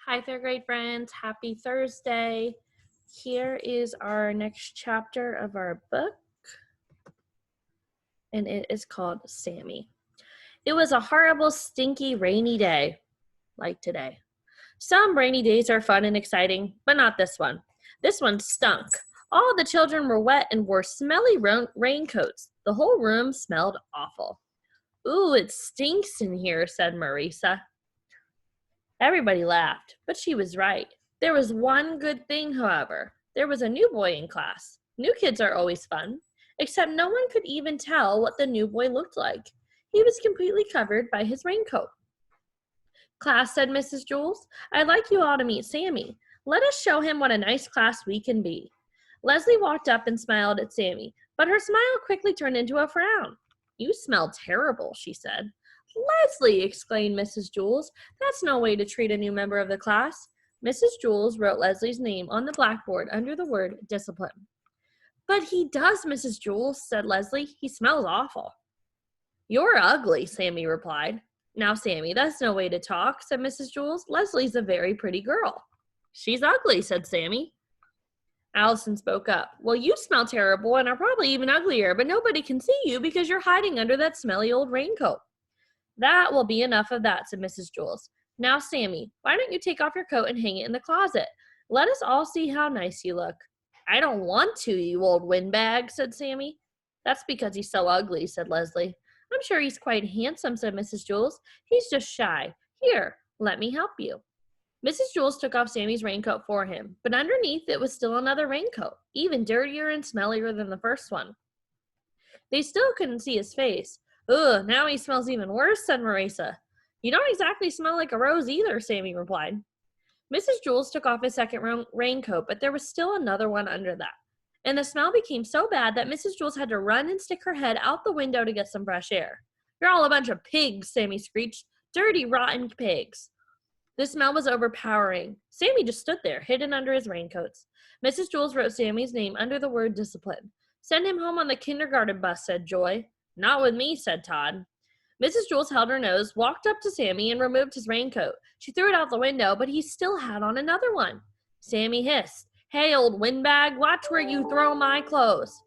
Hi, third grade friends. Happy Thursday. Here is our next chapter of our book, and it is called Sammy. It was a horrible, stinky, rainy day, like today. Some rainy days are fun and exciting, but not this one. This one stunk. All the children were wet and wore smelly raincoats. The whole room smelled awful. Ooh, it stinks in here, said Marisa. Everybody laughed, but she was right. There was one good thing, however. There was a new boy in class. New kids are always fun, except no one could even tell what the new boy looked like. He was completely covered by his raincoat. Class, said Mrs. Jules, I'd like you all to meet Sammy. Let us show him what a nice class we can be. Leslie walked up and smiled at Sammy, but her smile quickly turned into a frown. You smell terrible, she said. Leslie, exclaimed Mrs. Jules, that's no way to treat a new member of the class. Mrs. Jules wrote Leslie's name on the blackboard under the word discipline. But he does, Mrs. Jules, said Leslie. He smells awful. You're ugly, Sammy replied. Now, Sammy, that's no way to talk, said Mrs. Jules. Leslie's a very pretty girl. She's ugly, said Sammy. Allison spoke up. Well, you smell terrible and are probably even uglier, but nobody can see you because you're hiding under that smelly old raincoat. That will be enough of that, said Mrs. Jules. Now, Sammy, why don't you take off your coat and hang it in the closet? Let us all see how nice you look. I don't want to, you old windbag, said Sammy. That's because he's so ugly, said Leslie. I'm sure he's quite handsome, said Mrs. Jules. He's just shy. Here, let me help you. Mrs. Jules took off Sammy's raincoat for him, but underneath it was still another raincoat, even dirtier and smellier than the first one. They still couldn't see his face. Ugh, now he smells even worse, said Marisa. You don't exactly smell like a rose either, Sammy replied. Mrs. Jules took off his second raincoat, but there was still another one under that. And the smell became so bad that Mrs. Jules had to run and stick her head out the window to get some fresh air. You're all a bunch of pigs, Sammy screeched. Dirty, rotten pigs. The smell was overpowering. Sammy just stood there, hidden under his raincoats. Mrs. Jules wrote Sammy's name under the word discipline. Send him home on the kindergarten bus, said Joy. Not with me, said Todd. Mrs. Jules held her nose, walked up to Sammy, and removed his raincoat. She threw it out the window, but he still had on another one. Sammy hissed, Hey, old windbag, watch where you throw my clothes.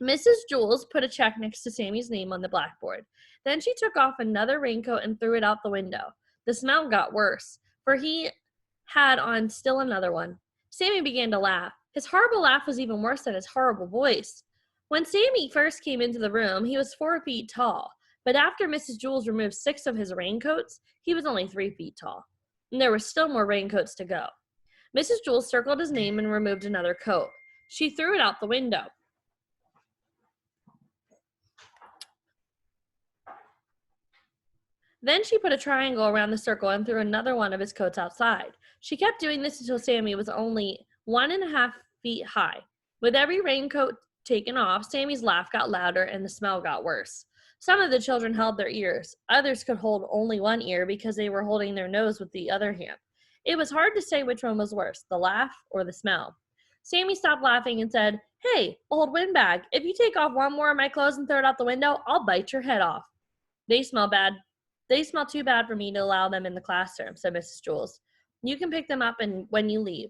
Mrs. Jules put a check next to Sammy's name on the blackboard. Then she took off another raincoat and threw it out the window. The smell got worse, for he had on still another one. Sammy began to laugh. His horrible laugh was even worse than his horrible voice. When Sammy first came into the room, he was 4 feet tall, but after Mrs. Jules removed 6 of his raincoats, he was only 3 feet tall, and there were still more raincoats to go. Mrs. Jules circled his name and removed another coat. She threw it out the window. Then she put a triangle around the circle and threw another one of his coats outside. She kept doing this until Sammy was only 1.5 feet high. With every raincoat taken off, Sammy's laugh got louder and the smell got worse. Some of the children held their ears. Others could hold only one ear because they were holding their nose with the other hand. It was hard to say which one was worse, the laugh or the smell. Sammy stopped laughing and said, Hey, old windbag, if you take off one more of my clothes and throw it out the window, I'll bite your head off. They smell bad. They smell too bad for me to allow them in the classroom, said Mrs. Jules. You can pick them up when you leave.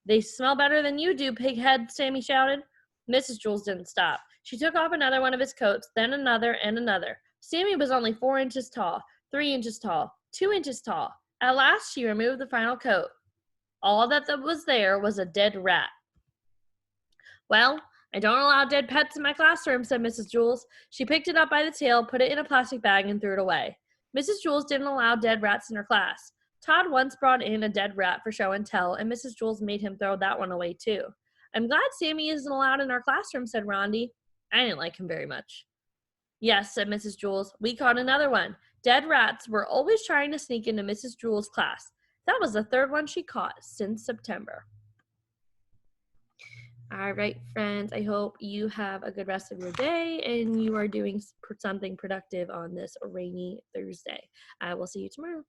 They smell better than you do, pighead, Sammy shouted. Mrs. Jules didn't stop. She took off another one of his coats, then another and another. Sammy was only 4 inches tall, 3 inches tall, 2 inches tall. At last, she removed the final coat. All that was there was a dead rat. Well, I don't allow dead pets in my classroom, said Mrs. Jules. She picked it up by the tail, put it in a plastic bag, and threw it away. Mrs. Jules didn't allow dead rats in her class. Todd once brought in a dead rat for show and tell, and Mrs. Jules made him throw that one away too. I'm glad Sammy isn't allowed in our classroom, said Rondi. I didn't like him very much. Yes, said Mrs. Jules. We caught another one. Dead rats were always trying to sneak into Mrs. Jules' class. That was the 3rd one she caught since September. All right, friends, I hope you have a good rest of your day and you are doing something productive on this rainy Thursday. I will see you tomorrow.